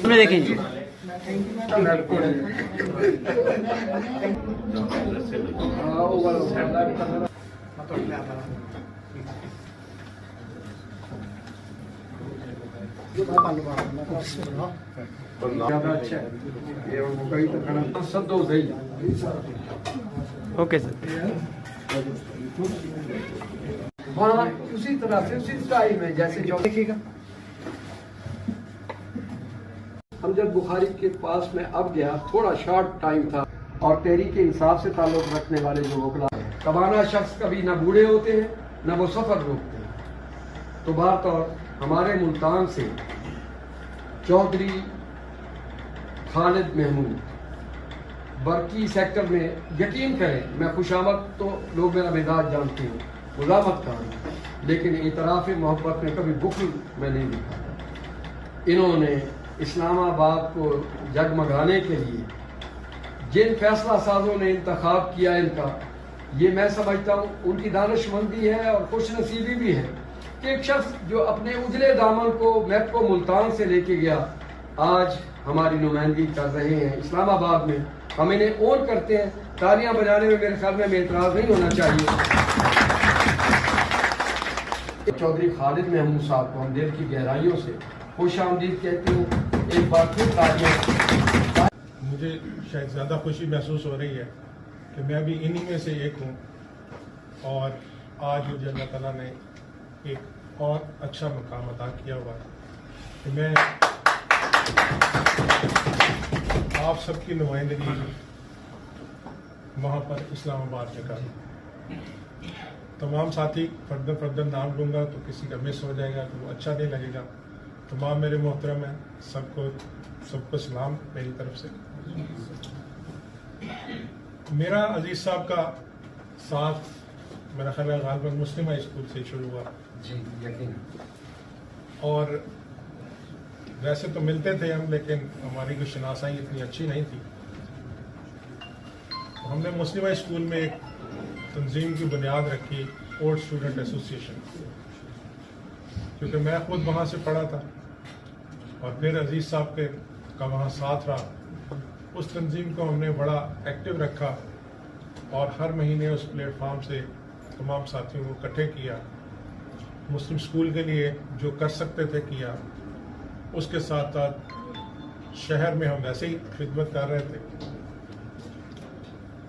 में देखें जी। Okay sir. हाँ उसी तरह से उसी स्टाइल में जैसे जो देखिएगा। हम जब बुखारी के पास में अब गया, थोड़ा शॉर्ट टाइम था और तहरीक इंसाफ से ताल्लुक रखने वाले जो वकला तवाना शख्स कभी न बूढ़े होते हैं न वो सफर रोकते हैं। तो बात और हमारे मुल्तान से चौधरी खालिद महमूद बरकी सेक्टर में, यकीन करें मैं खुशामद तो लोग मेरा मिजाज जानते हैं, मुजामत का हूँ, लेकिन इतराफ़ मोहब्बत में कभी बुखल मैं नहीं दिखा। इन्होंने इस्लामाबाद को जगमगाने के लिए जिन फैसला साजों ने इंतखाब किया इनका, ये मैं समझता हूँ उनकी दानिशमंदी है और खुशनसीबी भी है कि एक शख्स जो अपने उजले दामन को मैप को मुल्तान से लेके गया, आज हमारी नुमाइंदगी कर रहे हैं इस्लामाबाद में। हम इन्हें ओन करते हैं। तालियां बजाने में मेरे ख्याल में एतराज़ नहीं होना चाहिए। चौधरी खालिद महमूद साहब को हम दिल की गहराइयों से खुश आमदीद कहते हैं। एक बार फिर तालियां। मुझे शायद ज़्यादा खुशी महसूस हो रही है कि मैं भी इन्हीं में से एक हूँ और आज मुझे अल्लाह ताला ने एक और अच्छा मकाम अता किया हुआ है कि मैं आप सबकी नुमाइंदगी वहाँ पर इस्लामाबाद में करूँ। तमाम साथी फर्दन नाम लूँगा तो किसी का मिस हो जाएगा तो वो अच्छा नहीं लगेगा। तमाम मेरे मोहतरम हैं, सबको सलाम मेरी तरफ से। मेरा अजीज साहब का साथ मेरा ख्याल गालिबन मुस्लिम हाई स्कूल से शुरू हुआ जी, यकीन। और वैसे तो मिलते थे हम, लेकिन हमारी कोई शनासाई इतनी अच्छी नहीं थी। तो हमने मुस्लिम हाई स्कूल में एक तंजीम की बुनियाद रखी, ओल्ड स्टूडेंट एसोसिएशन, क्योंकि मैं खुद वहाँ से पढ़ा था और फिर अजीज साहब का वहाँ साथ रहा। उस तंजीम को हमने बड़ा एक्टिव रखा और हर महीने उस प्लेटफॉर्म से तमाम साथियों को इकट्ठे किया। मुस्लिम स्कूल के लिए जो कर सकते थे किया, उसके साथ साथ शहर में हम वैसे ही खिदमत कर रहे थे।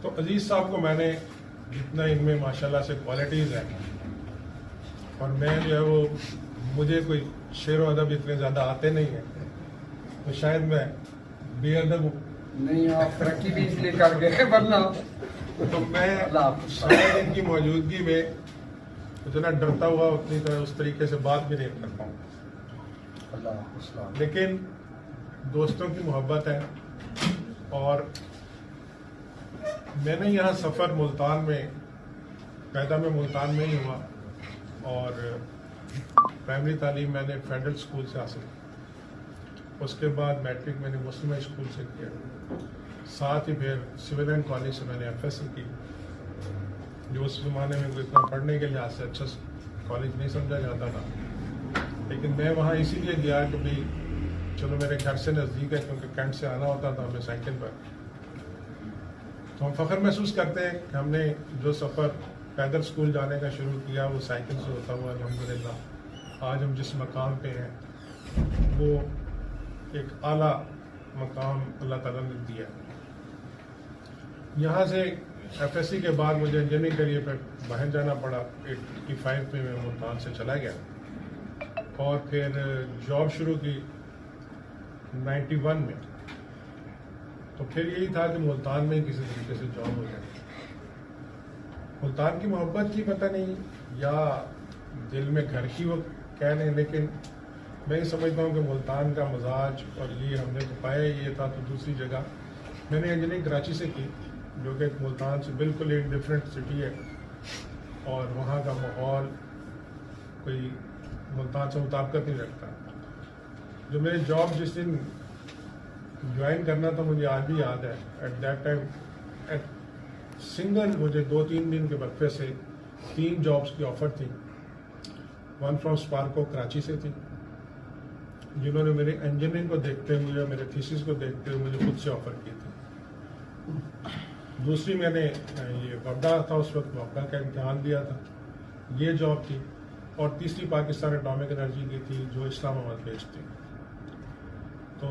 तो अजीज साहब को मैंने जितना इनमें माशाल्लाह से क्वालिटीज़ हैं, और मैं जो है वो, मुझे कोई शेर व अदब इतने ज़्यादा आते नहीं हैं, तो शायद मैं बेअदब हूँ। नहीं, आप तरक्की भी इसलिए कर गए वरना तो मैं शायद इनकी मौजूदगी में उतना डरता हुआ उतनी तरह उस तरीके से बात भी नहीं कर पाऊँ। लेकिन दोस्तों की मोहब्बत है और मैंने यहाँ सफ़र मुल्तान में, पैदा में मुल्तान में ही हुआ और प्राइमरी तालीम मैंने फेडरल स्कूल से हासिल की। उसके बाद मैट्रिक मैंने मुस्लिम हाई स्कूल से किया, साथ ही फिर सिविलियन कॉलेज से मैंने FSC की, जो उस ज़माने में कोई इतना पढ़ने के लिहाज से अच्छा कॉलेज नहीं समझा जाता था। लेकिन मैं वहाँ इसीलिए गया कि भाई चलो मेरे घर से नज़दीक है, क्योंकि कैंट से आना होता था हमें साइकिल पर। तो हम फ़ख्र महसूस करते हैं कि हमने जो सफ़र पैदल स्कूल जाने का शुरू किया वो साइकिल से होता हुआ अल्हम्दुलिल्लाह आज हम जिस मकाम पे हैं वो एक आला मकाम अल्लाह ताला ने दिया। यहाँ से FSC के बाद मुझे इंजीनियरिंग करियर पर बाहर जाना पड़ा। 85 में मैं मुल्तान से चला गया और फिर जॉब शुरू की 91 में। तो फिर यही था कि मुल्तान में किसी तरीके से जॉब हो जाए। मुल्तान की मोहब्बत थी पता नहीं, या दिल में घर की वो कह लें, लेकिन मैं ये समझता हूँ कि मुल्तान का मजाज और ये हमने तो पाया ये था। तो दूसरी जगह मैंने इंजीनियरिंग कराची से की, जो कि मुल्तान से बिल्कुल एक डिफरेंट सिटी है और वहाँ का माहौल कोई मुल्तान से मुताबिकत नहीं रखता। जो मेरी जॉब जिस दिन ज्वाइन करना था मुझे आज भी याद है, एट दैट टाइम सिंगल मुझे 2-3 दिन के वक्फे से 3 जॉब्स की ऑफ़र थी। वन फ्रॉम स्पार्को कराची से थी, जिन्होंने मेरे इंजीनियरिंग को देखते हुए, मेरे थीसिस को देखते हुए मुझे खुद से ऑफर की थी। दूसरी मैंने ये वफदा था, उस वक्त वफदा का इम्तिहान दिया था, ये जॉब थी। और तीसरी पाकिस्तान एटॉमिक एनर्जी की थी, जो इस्लामाबाद बेस्ड थी। तो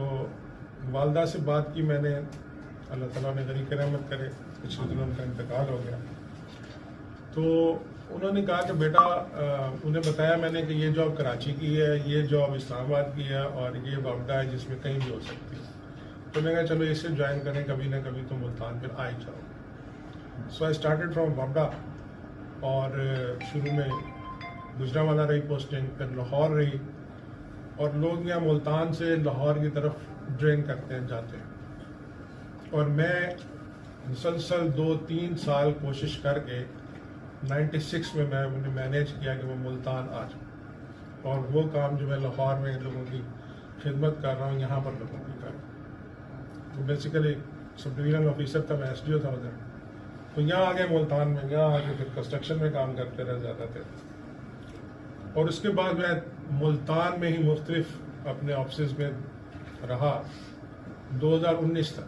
वालदा से बात की मैंने, अल्लाह ताला ने गनी रहमत करे, पिछले दिनों उनका इंतकाल हो गया। तो उन्होंने कहा कि बेटा, उन्हें बताया मैंने कि ये जॉब कराची की है, ये जॉब इस्लामाबाद की है, और ये वफदा है जिसमें कहीं भी हो सकती है। तो मैंने कहा चलो इससे ज्वाइन करें, कभी ना कभी तो मुल्तान फिर आ ही जाओ। सो आई स्टार्टेड फ्रॉम वफदा, और शुरू में गुजरांवाला रही पोस्टिंग, फिर लाहौर रही। और लोग यहाँ मुल्तान से लाहौर की तरफ ड्रेन करते हैं, जाते हैं। और मैं मुसलसल 2-3 साल कोशिश करके 96 में मैंने मैनेज किया कि मैं मुल्तान आ जाऊँ, और वो काम जो मैं लाहौर में लोगों की खिदमत कर रहा हूँ, यहाँ पर लोगों की कर रहा हूँ। तो बेसिकली सब डिवीजनल ऑफिसर था, मैं SDO था उधर। तो यहाँ आ गए मुल्तान में, यहाँ आके फिर कंस्ट्रक्शन में काम करते रह जाते थे। और उसके बाद मैं मुल्तान में ही मुख्तलिफ अपने ऑफिस में रहा 2019 तक।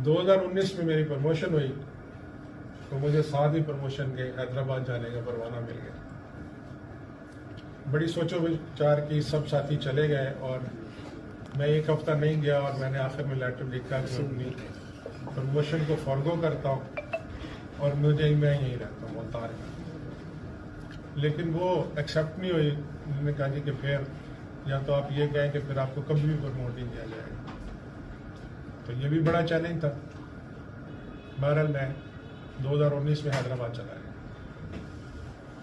2019 में मेरी प्रमोशन हुई, तो मुझे साथ ही प्रमोशन के हैदराबाद जाने का परवाना मिल गया। बड़ी सोचो विचार की, सब साथी चले गए, और मैं 1 हफ्ता नहीं गया, और मैंने आखिर में लेटर लिखा कि अपनी प्रमोशन को फॉरगो करता हूँ, और मैं यहीं रहता हूँ मुल्तान में। लेकिन वो एक्सेप्ट नहीं हुई। उन्होंने कहा जी कि फिर या तो आप ये कहें कि फिर आपको कभी भी प्रमोट नहीं किया जाएगा। तो ये भी बड़ा चैलेंज था। बहरहाल मैं 2019 में हैदराबाद चला गया।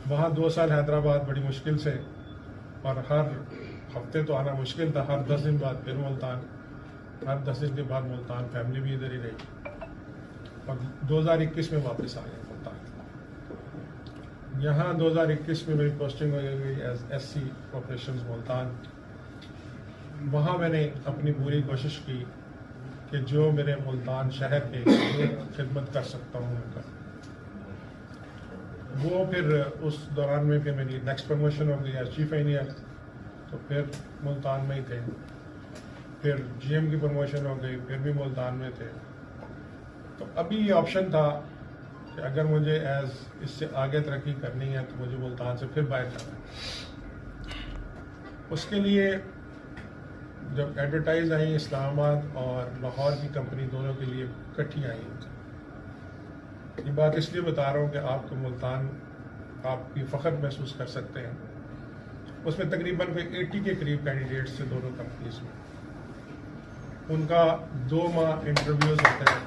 वहाँ 2 साल हैदराबाद बड़ी मुश्किल से, और हर हफ्ते तो आना मुश्किल था, हर 10 दिन बाद फिर मुल्तान, हर 10 दिन के बाद मुल्तान, फैमिली भी इधर ही रही। और 2021 में वापस आ गए मुल्तान। यहाँ 2021 में मेरी पोस्टिंग हो गई एज SC ऑपरेशंस मुल्तान। वहाँ मैंने अपनी पूरी कोशिश की कि जो मेरे मुल्तान शहर के खिदमत कर सकता हूँ उनका। वो फिर उस दौरान में फिर मेरी नेक्स्ट प्रमोशन हो गई एज चीफ इंजीनियर, तो फिर मुल्तान में ही थे। फिर GM की प्रमोशन हो गई, फिर भी मुल्तान में थे। तो अभी ये ऑप्शन था कि अगर मुझे इससे आगे तरक्की करनी है तो मुझे मुल्तान से फिर बाहर जाना है। उसके लिए जब एडवर्टाइज आई इस्लामाबाद और लाहौर की कंपनी दोनों के लिए इकट्ठी आई, ये बात इसलिए बता रहा हूँ कि आपको मुल्तान आपकी फ़ख्र महसूस कर सकते हैं। उसमें तकरीबन 80 के करीब कैंडिडेट्स थे दोनों कंपनीज में। उनका 2 माह इंटरव्यूज होते हैं,